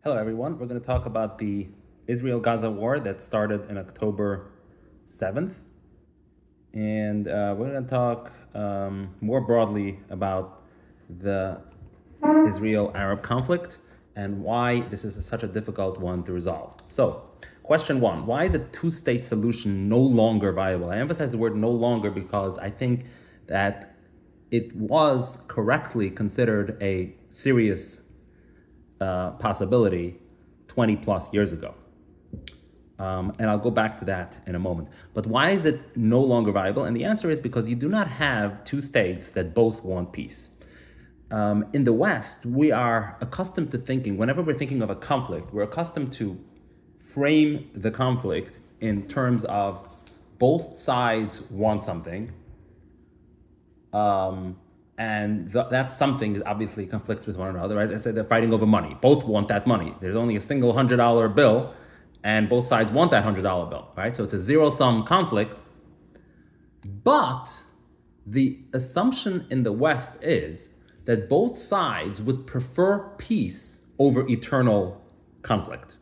Hello, everyone. We're going to talk about the Israel Gaza war that started in October 7th. And we're going to talk more broadly about the Israel Arab conflict and why this is such a difficult one to resolve. So, question one: why is a two-state solution no longer viable? I emphasize the word no longer because I think that it was correctly considered a serious possibility 20 plus years ago. And I'll go back to that in a moment. But why is it no longer viable? And the answer is because you do not have two states that both want peace. In the West, we are accustomed to thinking, whenever we're thinking of a conflict, we're accustomed to frame the conflict in terms of both sides want something. That something is obviously conflicts with one another, right? Let's say they're fighting over money. Both want that money. There's only a single $100 bill, and both sides want that $100 bill, right? So it's a zero-sum conflict. But the assumption in the West is that both sides would prefer peace over eternal conflict.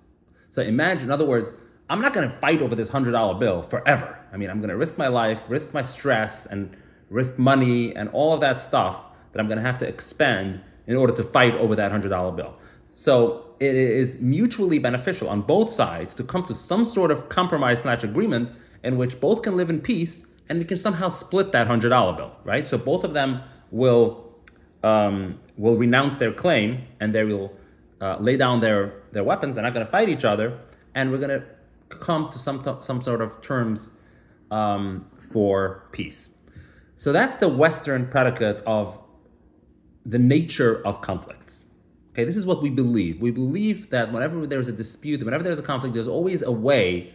So imagine, in other words, I'm not going to fight over this $100 bill forever. I mean, I'm going to risk my life, risk my stress, and risk money and all of that stuff that I'm going to have to expend in order to fight over that $100 bill. So it is mutually beneficial on both sides to come to some sort of compromise/agreement in which both can live in peace and we can somehow split that $100 bill, right? So both of them will renounce their claim and they will lay down their weapons. They're not going to fight each other, and we're going to come to some sort of terms for peace. So that's the Western predicate of the nature of conflicts. Okay, this is what we believe. We believe that whenever there's a dispute, whenever there's a conflict, there's always a way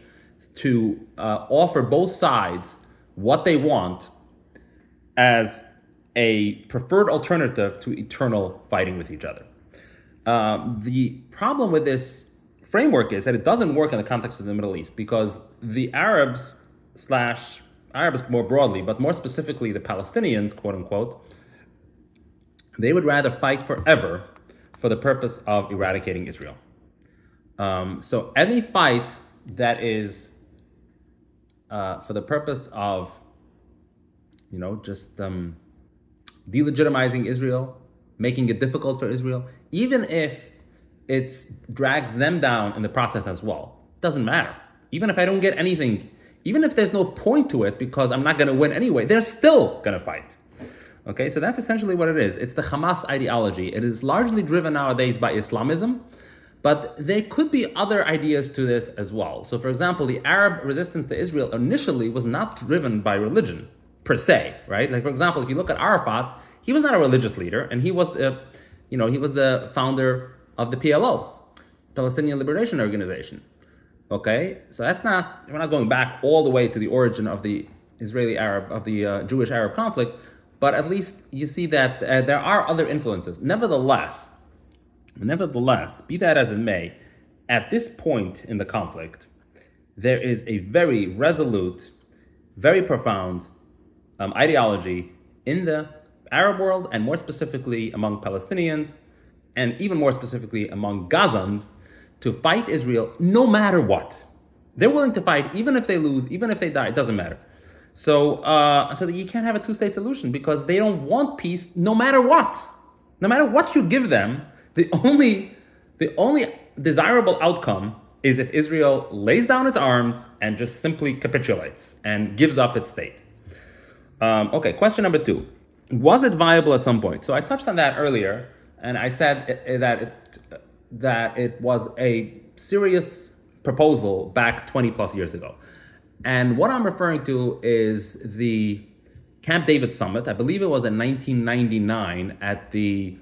to offer both sides what they want as a preferred alternative to eternal fighting with each other. The problem with this framework is that it doesn't work in the context of the Middle East because the Arabs more broadly, but more specifically the Palestinians, quote unquote, they would rather fight forever for the purpose of eradicating Israel. So any fight that is for the purpose of, just delegitimizing Israel, making it difficult for Israel, even if it drags them down in the process as well, doesn't matter. Even if I don't get anything, even if there's no point to it because I'm not going to win anyway, they're still going to fight. Okay, so that's essentially what it is. It's the Hamas ideology. It is largely driven nowadays by Islamism, but there could be other ideas to this as well. So, for example, the Arab resistance to Israel initially was not driven by religion per se, right? Like, for example, if you look at Arafat, he was not a religious leader, and he was the founder of the PLO, Palestinian Liberation Organization. Okay, so we're not going back all the way to the origin of the Jewish Arab conflict, but at least you see that there are other influences. Nevertheless, be that as it may, at this point in the conflict, there is a very resolute, very profound ideology in the Arab world, and more specifically among Palestinians, and even more specifically among Gazans, to fight Israel no matter what. They're willing to fight even if they lose, even if they die, it doesn't matter. So that you can't have a two-state solution because they don't want peace no matter what. No matter what you give them, the only desirable outcome is if Israel lays down its arms and just simply capitulates and gives up its state. Okay, question number 2. Was it viable at some point? So I touched on that earlier, and I said that it was a serious proposal back 20 plus years ago. And what I'm referring to is the Camp David summit. I believe it was in 1999 at the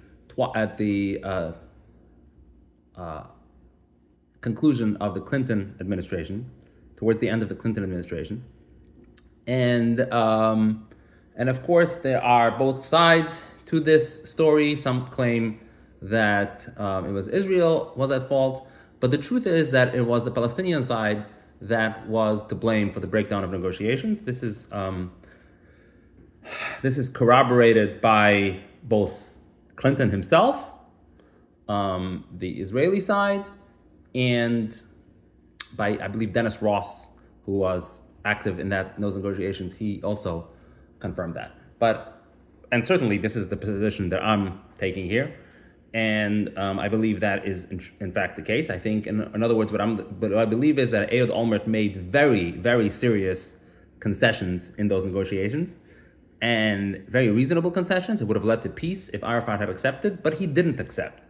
conclusion of the Clinton administration, towards the end of the Clinton administration. And of course, there are both sides to this story. Some claim that it was Israel was at fault, but the truth is that it was the Palestinian side that was to blame for the breakdown of negotiations. This is corroborated by both Clinton himself, the Israeli side, and by, I believe, Dennis Ross, who was active in those negotiations. He also confirmed that. And certainly this is the position that I'm taking here. And I believe that is in fact the case. I think, in other words, what I believe is that Ehud Olmert made very, very serious concessions in those negotiations, and very reasonable concessions. It would have led to peace if Arafat had accepted, but he didn't accept.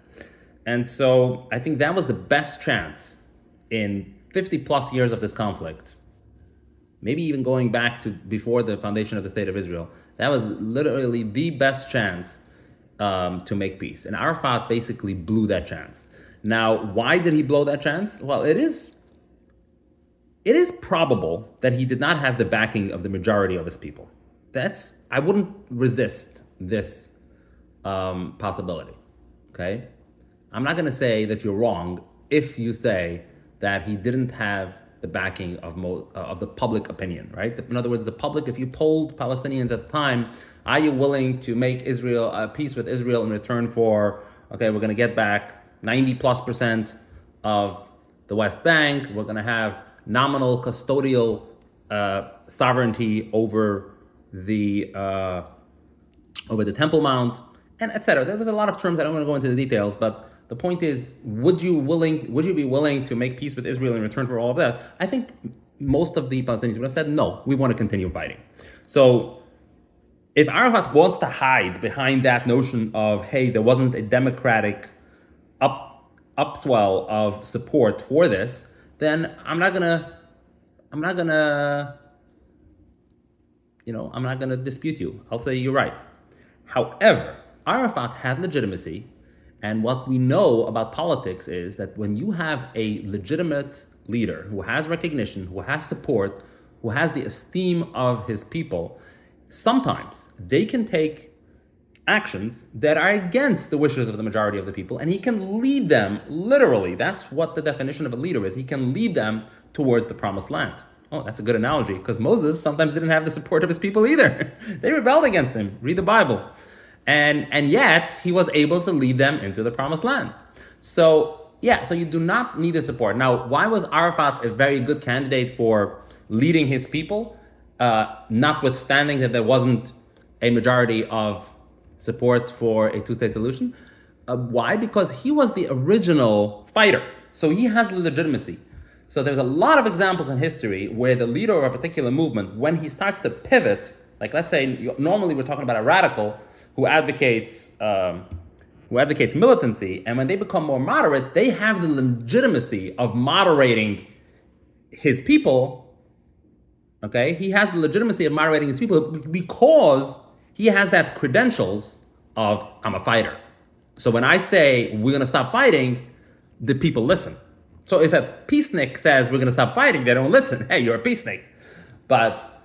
And so I think that was the best chance in 50 plus years of this conflict, maybe even going back to before the foundation of the State of Israel. That was literally the best chance to make peace. And Arafat basically blew that chance. Now, why did he blow that chance? Well, it is probable that he did not have the backing of the majority of his people. I wouldn't resist this possibility, okay? I'm not going to say that you're wrong if you say that he didn't have the backing of the public opinion, right? In other words, the public, if you polled Palestinians at the time, are you willing to make Israel peace with Israel in return for, okay, we're going to get back 90+% of the West Bank, we're going to have nominal custodial sovereignty over the Temple Mount, and etc. There was a lot of terms. I don't want to go into the details, but the point is, would you be willing to make peace with Israel in return for all of that? I think most of the Palestinians would have said, no, we want to continue fighting. So if Arafat wants to hide behind that notion of, hey, there wasn't a democratic upswell of support for this, then I'm not gonna dispute you. I'll say you're right. However, Arafat had legitimacy, and what we know about politics is that when you have a legitimate leader who has recognition, who has support, who has the esteem of his people, sometimes they can take actions that are against the wishes of the majority of the people, and he can lead them, literally. That's what the definition of a leader is. He can lead them towards the promised land. Oh, that's a good analogy, because Moses sometimes didn't have the support of his people either. They rebelled against him. Read the Bible. And yet, he was able to lead them into the promised land. So you do not need the support. Now, why was Arafat a very good candidate for leading his people, notwithstanding that there wasn't a majority of support for a two-state solution? Why? Because he was the original fighter. So he has legitimacy. So there's a lot of examples in history where the leader of a particular movement, when he starts to pivot, like let's say normally we're talking about a radical who advocates militancy, and when they become more moderate, they have the legitimacy of moderating his people. Okay, he has the legitimacy of moderating his people because he has that credentials of, I'm a fighter. So when I say we're going to stop fighting, the people listen. So if a peacenik says we're going to stop fighting, they don't listen. Hey, you're a peacenik. But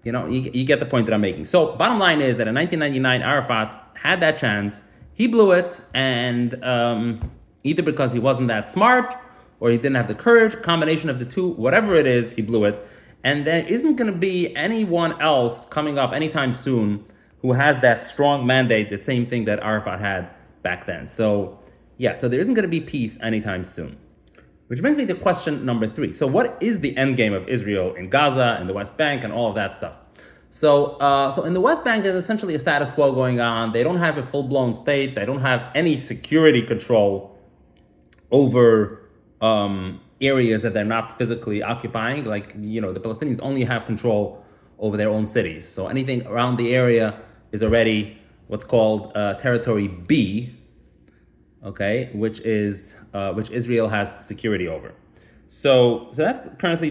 you get the point that I'm making. So bottom line is that in 1999, Arafat had that chance. He blew it, and either because he wasn't that smart or he didn't have the courage, combination of the two, whatever it is, he blew it. And there isn't going to be anyone else coming up anytime soon who has that strong mandate, the same thing that Arafat had back then. So there isn't going to be peace anytime soon. Which brings me to question number 3. So what is the endgame of Israel in Gaza and the West Bank and all of that stuff? So in the West Bank, there's essentially a status quo going on. They don't have a full-blown state. They don't have any security control over areas that they're not physically occupying. Like, the Palestinians only have control over their own cities. So anything around the area is already what's called Territory B, okay, which Israel has security over. So that's currently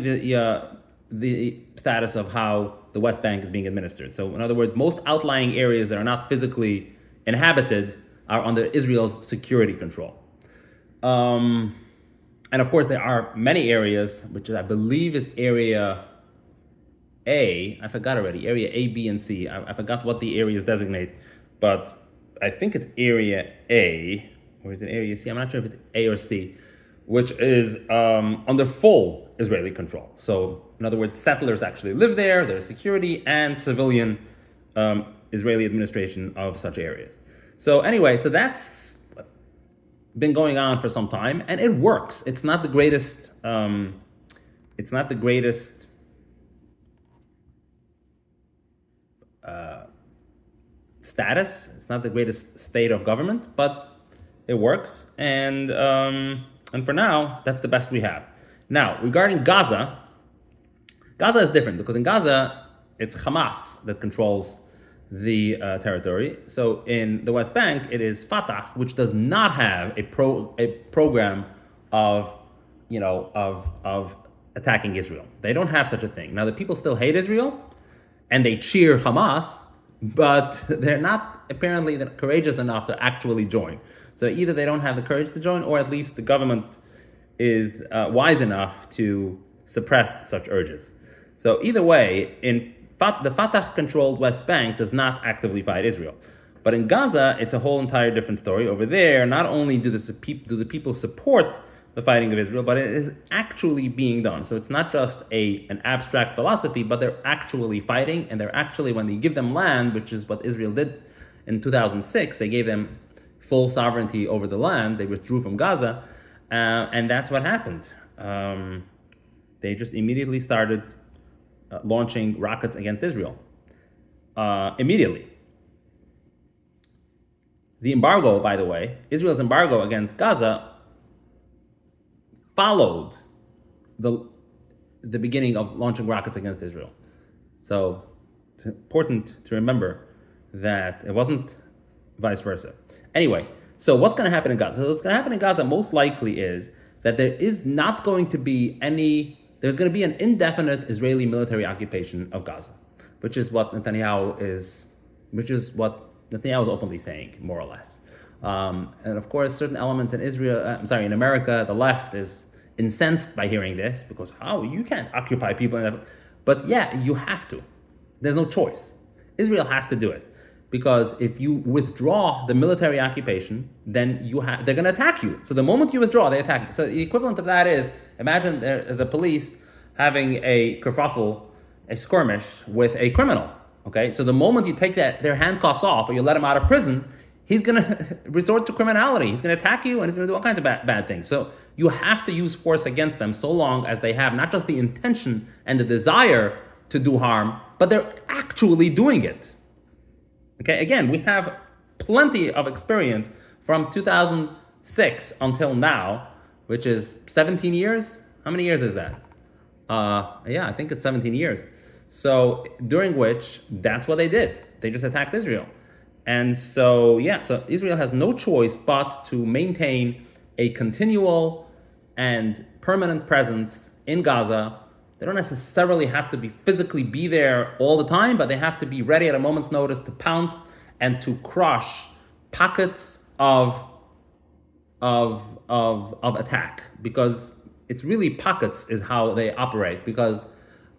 the status of how the West Bank is being administered. So in other words, most outlying areas that are not physically inhabited are under Israel's security control. And of course, there are many areas, which I believe is Area A. I forgot already. Area A, B, and C. I forgot what the areas designate, but I think it's Area A. Or is it Area C? I'm not sure if it's A or C, which is under full Israeli control. So, in other words, settlers actually live there, there's security and civilian Israeli administration of such areas. So anyway, so that's been going on for some time, and it works. It's not the greatest. It's not the greatest status. It's not the greatest state of government, but it works. And for now, that's the best we have. Now, regarding Gaza, Gaza is different because in Gaza, it's Hamas that controls the territory. So in the West Bank, it is Fatah, which does not have a program of of attacking Israel. They don't have such a thing. Now the people still hate Israel, and they cheer Hamas, but they're not apparently courageous enough to actually join. So either they don't have the courage to join, or at least the government is wise enough to suppress such urges. So either way, the Fatah-controlled West Bank does not actively fight Israel. But in Gaza, it's a whole entire different story. Over there, not only do the people support the fighting of Israel, but it is actually being done. So it's not just an abstract philosophy, but they're actually fighting, and they're actually, when they give them land, which is what Israel did in 2006, they gave them full sovereignty over the land. They withdrew from Gaza, and that's what happened. They just immediately started launching rockets against Israel. Immediately. The embargo, by the way, Israel's embargo against Gaza followed the beginning of launching rockets against Israel. So it's important to remember that it wasn't vice versa. Anyway, so what's going to happen in Gaza? So what's going to happen in Gaza most likely is that there's going to be an indefinite Israeli military occupation of Gaza, which is what Netanyahu is openly saying, more or less. And of course, certain elements in in America, the left is incensed by hearing this because, you can't occupy people. But yeah, you have to. There's no choice. Israel has to do it. Because if you withdraw the military occupation, then they're going to attack you. So the moment you withdraw, they attack you. So the equivalent of that is, imagine there is a police having a kerfuffle, a skirmish with a criminal. Okay, so the moment you take their handcuffs off, or you let him out of prison, he's going to resort to criminality. He's going to attack you, and he's going to do all kinds of bad things. So you have to use force against them so long as they have not just the intention and the desire to do harm, but they're actually doing it. Okay, again, we have plenty of experience from 2006 until now, which is 17 years. How many years is that? I think it's 17 years. So during which, that's what they did. They just attacked Israel. And so Israel has no choice but to maintain a continual and permanent presence in Gaza. They don't necessarily have to physically be there all the time, but they have to be ready at a moment's notice to pounce and to crush pockets of attack, because it's really pockets is how they operate, because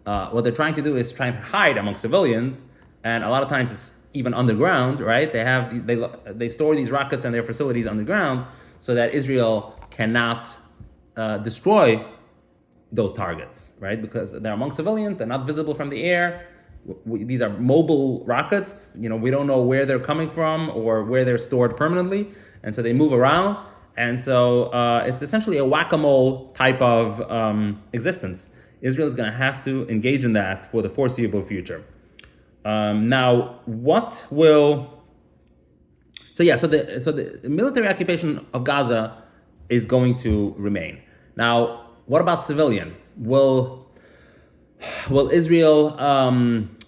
what they're trying to do is trying to hide among civilians, and a lot of times it's even underground, right? They store these rockets and their facilities underground so that Israel cannot destroy those targets, right? Because they're among civilians, they're not visible from the air. These are mobile rockets. We don't know where they're coming from or where they're stored permanently, and so they move around. And so it's essentially a whack-a-mole type of existence. Israel is going to have to engage in that for the foreseeable future. Now, what will? So the military occupation of Gaza is going to remain. Now, what about civilian? Will Israel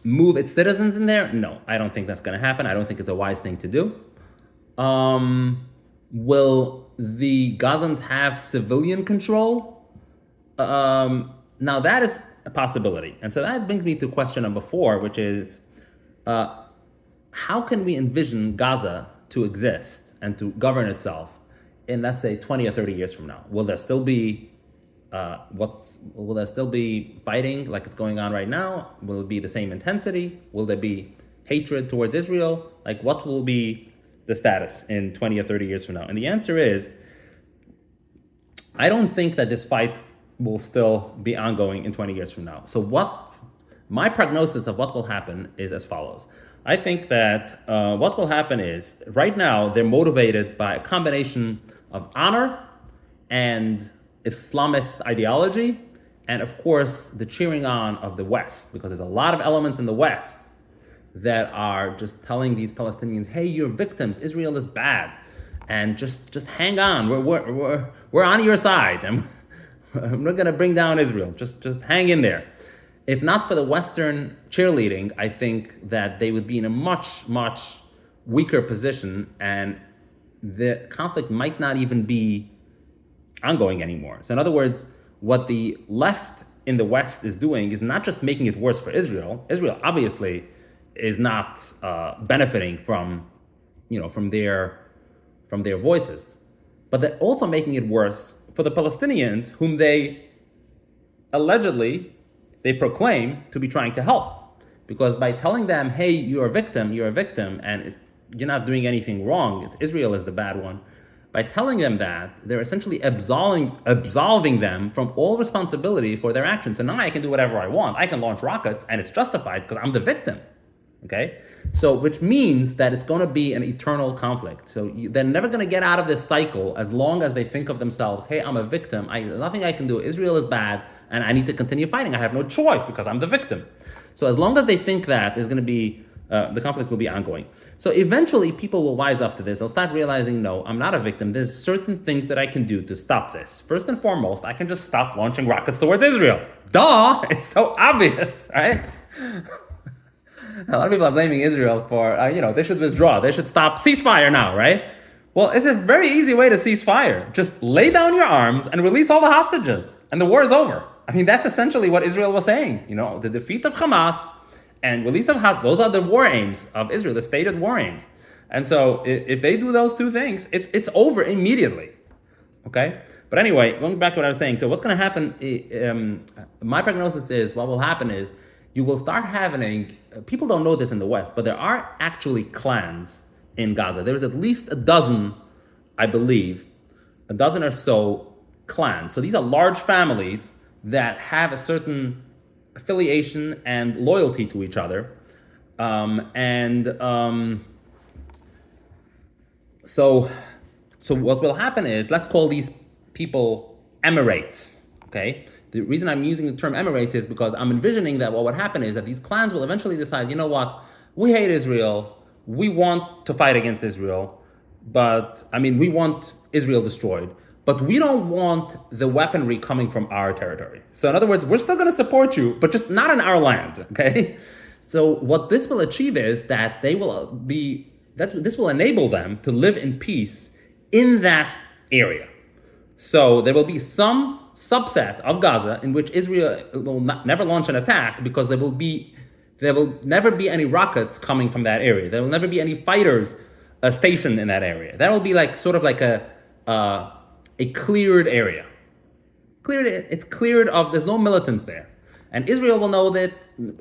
move its citizens in there? No, I don't think that's going to happen. I don't think it's a wise thing to do. Will the Gazans have civilian control? Now that is a possibility. And so that brings me to question number 4, which is, how can we envision Gaza to exist and to govern itself in, let's say, 20 or 30 years from now? Will there still be fighting like it's going on right now? Will it be the same intensity? Will there be hatred towards Israel? Like, what will be the status in 20 or 30 years from now? And the answer is, I don't think that this fight will still be ongoing in 20 years from now. So my prognosis of what will happen is as follows. I think that what will happen is, right now, they're motivated by a combination of honor and Islamist ideology, and of course the cheering on of the West, because there's a lot of elements in the West that are just telling these Palestinians, hey, you're victims, Israel is bad, and just hang on, we're on your side, and we're gonna bring down Israel, just hang in there. If not for the Western cheerleading, I think that they would be in a much weaker position, and the conflict might not even be ongoing anymore. So in other words, what the left in the West is doing is not just making it worse for Israel. Israel obviously is not benefiting from their voices, but they're also making it worse for the Palestinians, whom they allegedly they proclaim to be trying to help, because by telling them, hey, you're a victim, and you're not doing anything wrong, it's Israel is the bad one. By telling them that, they're essentially absolving them from all responsibility for their actions. So now I can do whatever I want. I can launch rockets, and it's justified because I'm the victim. Okay? So, which means that it's going to be an eternal conflict. So they're never going to get out of this cycle as long as they think of themselves, hey, I'm a victim. Nothing I can do. Israel is bad, and I need to continue fighting. I have no choice because I'm the victim. So as long as they think that, there's going to be the conflict will be ongoing. So eventually people will wise up to this. They'll start realizing, no, I'm not a victim. There's certain things that I can do to stop this. First and foremost, I can just stop launching rockets towards Israel. Duh! It's so obvious, right? A lot of people are blaming Israel for, they should withdraw. They should stop. Ceasefire now, right? Well, it's a very easy way to cease fire. Just lay down your arms and release all the hostages, and the war is over. I mean, that's essentially what Israel was saying. The defeat of Hamas and release of Hamas, those are the war aims of Israel, the stated war aims. And so if they do those two things, it's over immediately. Okay? But anyway, going back to what I was saying, so what's going to happen, my prognosis is, what will happen is, you will start having, people don't know this in the West, but there are actually clans in Gaza. There's at least a dozen, I believe, a dozen or so clans. So these are large families that have a certain affiliation and loyalty to each other. So what will happen is, let's call these people emirates, okay? The reason I'm using the term emirates is because I'm envisioning that what would happen is that these clans will eventually decide, you know what, we hate Israel, we want to fight against Israel, we want Israel destroyed, but we don't want the weaponry coming from our territory. So in other words, we're still going to support you, but just not in our land, okay? So what this will achieve is that this will enable them to live in peace in that area. So there will be some subset of Gaza in which Israel will never launch an attack, because there will never be any rockets coming from that area. There will never be any fighters stationed in that area. That will be sort of like a cleared area. It's cleared of, there's no militants there. And Israel will know that.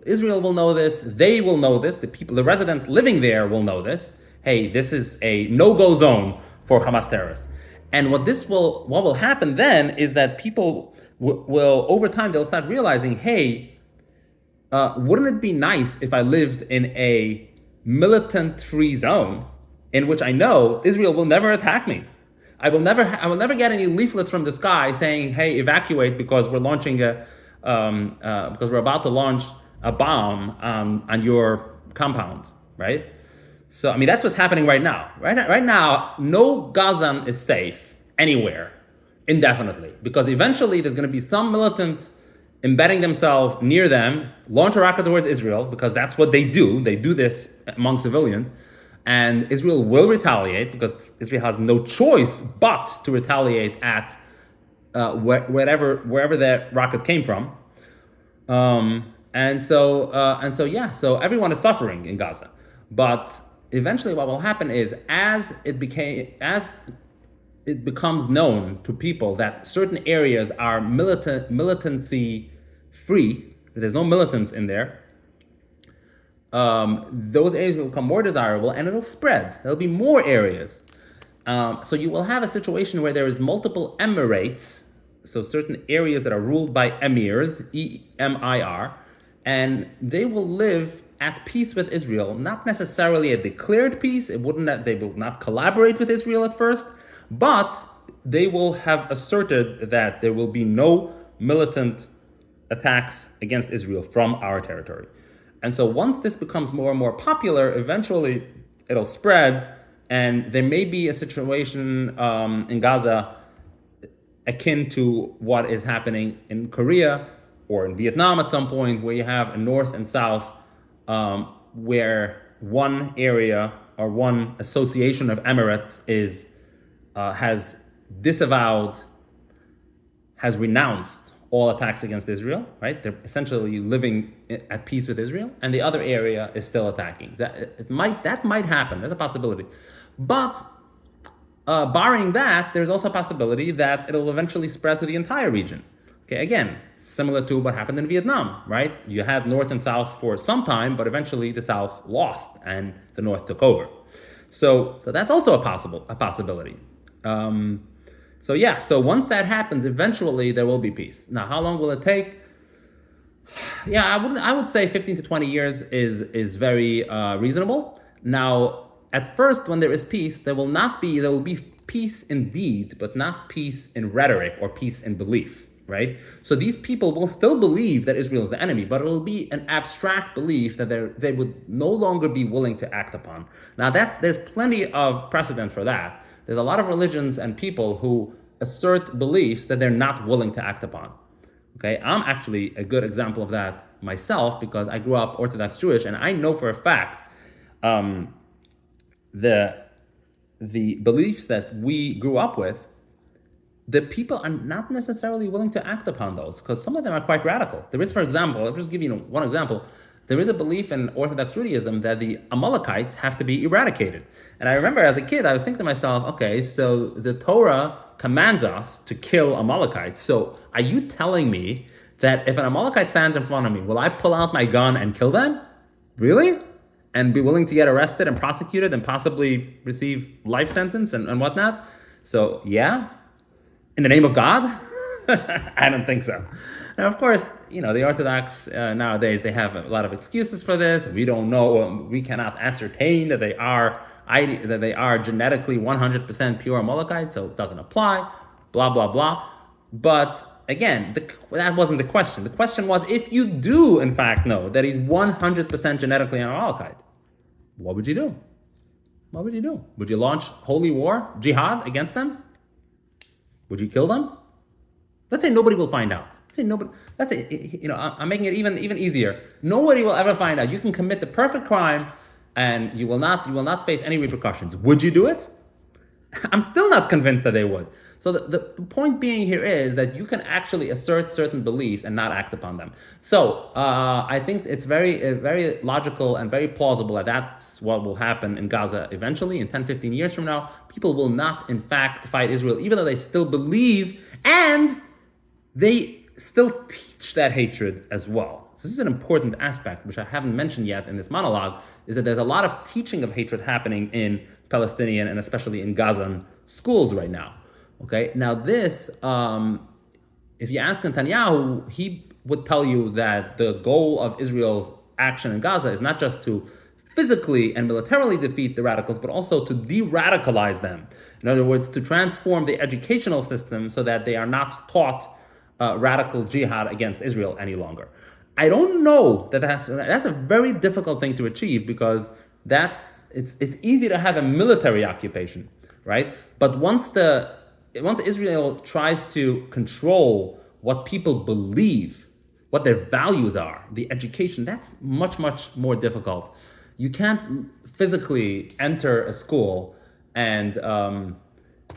Israel will know this. They will know this. The residents living there will know this. Hey, this is a no-go zone for Hamas terrorists. And what will happen then is that people will over time, they'll start realizing, hey, wouldn't it be nice if I lived in a militant-free zone in which I know Israel will never attack me? I will never get any leaflets from the sky saying, hey, evacuate because we're launching because we're about to launch a bomb on your compound, right? So, that's what's happening right now. Right now, no Gazan is safe anywhere indefinitely, because eventually there's going to be some militant embedding themselves near them, launch a rocket towards Israel, because that's what they do. They do this among civilians. And Israel will retaliate, because Israel has no choice but to retaliate at wherever that rocket came from. So everyone is suffering in Gaza. But eventually what will happen is, as it becomes known to people that certain areas are militancy free, there's no militants in there, those areas will become more desirable, and it'll spread. There'll be more areas. So you will have a situation where there is multiple emirates, so certain areas that are ruled by emirs, E-M-I-R, and they will live at peace with Israel, not necessarily a declared peace. They will not collaborate with Israel at first, but they will have asserted that there will be no militant attacks against Israel from our territory. And so once this becomes more and more popular, eventually it'll spread, and there may be a situation in Gaza akin to what is happening in Korea or in Vietnam at some point, where you have a north and south, where one area or one association of emirates has disavowed, has renounced all attacks against Israel, right? They're essentially living at peace with Israel, and the other area is still attacking. That might happen. There's a possibility, but barring that, there's also a possibility that it'll eventually spread to the entire region. Okay, again, similar to what happened in Vietnam, right? You had North and South for some time, but eventually the South lost and the North took over. So that's also a possibility. So once that happens, eventually there will be peace. Now, how long will it take? Yeah, I would say 15 to 20 years is very reasonable. Now, at first, when there is peace, there will be peace in deed, but not peace in rhetoric or peace in belief, right? So these people will still believe that Israel is the enemy, but it will be an abstract belief that they would no longer be willing to act upon. Now, there's plenty of precedent for that. There's a lot of religions and people who assert beliefs that they're not willing to act upon. Okay, I'm actually a good example of that myself, because I grew up Orthodox Jewish, and I know for a fact the beliefs that we grew up with, the people are not necessarily willing to act upon those, because some of them are quite radical. There is, for example, I'll just give you one example. There is a belief in Orthodox Judaism that the Amalekites have to be eradicated. And I remember as a kid, I was thinking to myself, okay, so the Torah commands us to kill Amalekites. So are you telling me that if an Amalekite stands in front of me, will I pull out my gun and kill them? Really? And be willing to get arrested and prosecuted and possibly receive life sentence and whatnot? So yeah, in the name of God? I don't think so. Now, of course, the Orthodox nowadays, they have a lot of excuses for this. We don't know, we cannot ascertain that they are genetically 100% pure Amalekites, so it doesn't apply, blah, blah, blah. But again, that wasn't the question. The question was, if you do, in fact, know that he's 100% genetically an Amalekite, what would you do? What would you do? Would you launch holy war, jihad, against them? Would you kill them? Let's say nobody will find out. I'm making it even easier. Nobody will ever find out. You can commit the perfect crime, and you will not face any repercussions. Would you do it? I'm still not convinced that they would. So the point being here is that you can actually assert certain beliefs and not act upon them. So I think it's very logical and very plausible that that's what will happen in Gaza eventually, in 10, 15 years from now. People will not, in fact, fight Israel, even though they still believe, and they still teach that hatred as well. So this is an important aspect, which I haven't mentioned yet in this monologue, is that there's a lot of teaching of hatred happening in Palestinian and especially in Gazan schools right now. Okay, now this, if you ask Netanyahu, he would tell you that the goal of Israel's action in Gaza is not just to physically and militarily defeat the radicals, but also to de-radicalize them. In other words, to transform the educational system so that they are not taught radical jihad against Israel any longer. I don't know that's a very difficult thing to achieve, because it's easy to have a military occupation, right? But once Israel tries to control what people believe, what their values are, the education, that's much, much more difficult. You can't physically enter a school and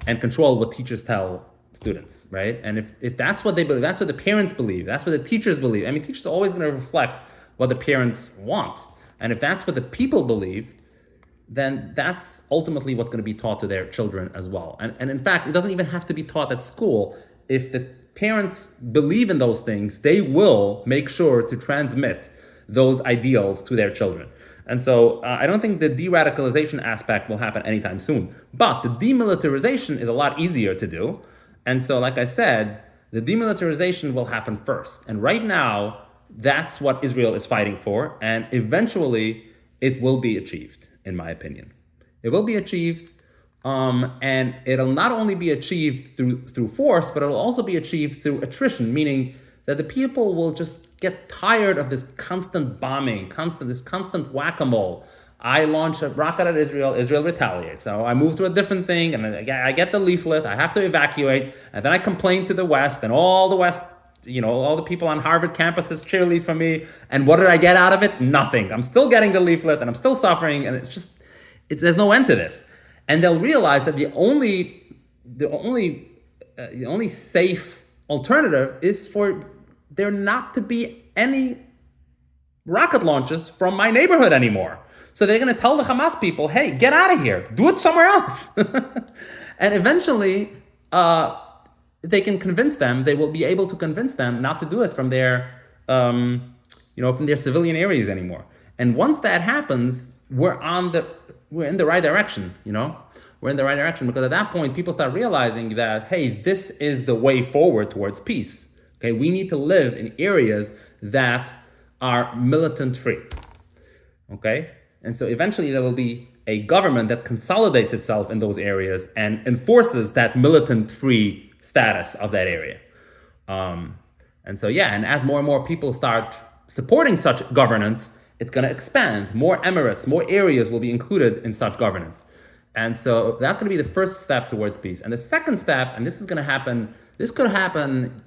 control what teachers tell students, right? And if that's what they believe, that's what the parents believe, that's what the teachers believe. I mean, teachers are always going to reflect what the parents want. And if that's what the people believe, then that's ultimately what's going to be taught to their children as well. And in fact, it doesn't even have to be taught at school. If the parents believe in those things, they will make sure to transmit those ideals to their children. And so I don't think the de-radicalization aspect will happen anytime soon. But the demilitarization is a lot easier to do. And so, like I said, the demilitarization will happen first. And right now, that's what Israel is fighting for. And eventually, it will be achieved, in my opinion. It will be achieved And it'll not only be achieved through force, but it'll also be achieved through attrition, meaning that the people will just get tired of this constant bombing, constant whack-a-mole. I launch a rocket at Israel, Israel retaliates. So I move to a different thing, and I get the leaflet. I have to evacuate, and then I complain to the West, and all the West, all the people on Harvard campuses cheerlead for me. And what did I get out of it? Nothing. I'm still getting the leaflet, and I'm still suffering, and there's no end to this. And they'll realize that the only safe alternative is for there not to be any rocket launches from my neighborhood anymore. So they're going to tell the Hamas people, hey, get out of here. Do it somewhere else. And eventually, they can convince them, they will be able to convince them not to do it from from their civilian areas anymore. And once that happens, we're in the right direction, We're in the right direction, because at that point, people start realizing that, hey, this is the way forward towards peace. Okay, we need to live in areas that are militant free. Okay, and so eventually there will be a government that consolidates itself in those areas and enforces that militant free status of that area. And as more and more people start supporting such governance, it's going to expand. More emirates, more areas will be included in such governance. And so that's going to be the first step towards peace. And the second step, and this could happen,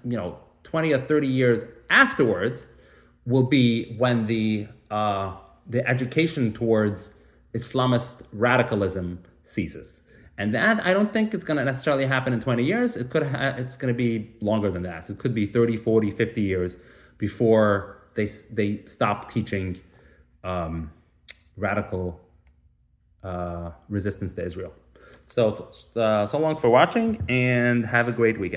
20 or 30 years afterwards, will be when the education towards Islamist radicalism ceases. And that, I don't think it's going to necessarily happen in 20 years. It's going to be longer than that. It could be 30, 40, 50 years before they stop teaching radical resistance to Israel. So long for watching, and have a great weekend.